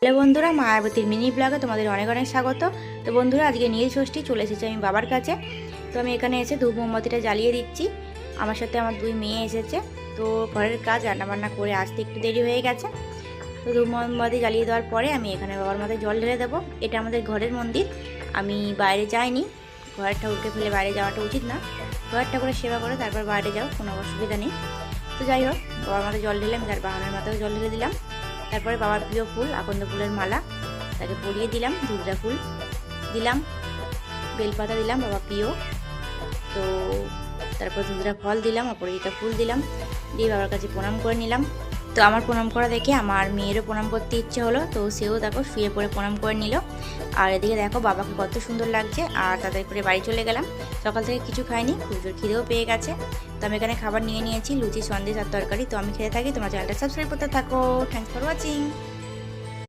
Hello বন্ধুরা, মায়াবতীর mini ব্লগে তোমাদের অনেক অনেক স্বাগত। তো বন্ধুরা, আজকে নীল ষষ্ঠী, চলে এসেছি আমি বাবার কাছে। তো আমি এখানে এসে ধূপ মোমবাতিটা জ্বালিয়ে দিচ্ছি। আমার সাথে আমার দুই মেয়ে এসেছে। তো ঘরের কাজ রান্নাবান্না করে আসতে একটু দেরি হয়ে গেছে। তো ধূপ মোমবাতি জ্বালিয়ে দেওয়ার পরে আমি এখানে বাবার মাথায় জল ঢেলে দেবো। এটা আমাদের ঘরের মন্দির, আমি বাইরে যাইনি। ঘরের ঠাকুরকে ফেলে বাইরে যাওয়াটা উচিত না। ঘরের ঠাকুরের সেবা করে তারপর বাইরে যাও, কোনো অসুবিধা নেই। তো যাই হোক, বাবার মাথায় জল ঢেলে আমি তার বাহানের মাথায় জল ঢেলে দিলাম। তারপরে বাবার প্রিয় ফুল আকন্দ ফুলের মালা তাকে পরিয়ে দিলাম, ধুবড়া ফুল দিলাম, বেলপাতা দিলাম বাবা প্রিয়। তো তারপর ধুবড়া ফল দিলাম, অপরাজিতা ফুল দিলাম, দিয়ে বাবার কাছে প্রণাম করে নিলাম। তো আমার প্রণাম করা দেখে আমার মেয়েরও প্রণাম করতে ইচ্ছে হলো, তো সেও দেখো শুয়ে পড়ে প্রণাম করে নিল। আর এদিকে দেখো বাবাকে কত সুন্দর লাগছে। আর তাড়াতাড়ি করে বাড়ি চলে গেলাম। সকাল থেকে কিছু খাইনি, খুব জোর খিদেও পেয়ে গেছে। তো আমি এখানে খাবার নিয়ে নিয়েছি, লুচি, সন্দেশ আর তরকারি। তো আমি খেতে থাকি, তোমরা চ্যানেলটা সাবস্ক্রাইব করতে থাকো। Thanks for watching.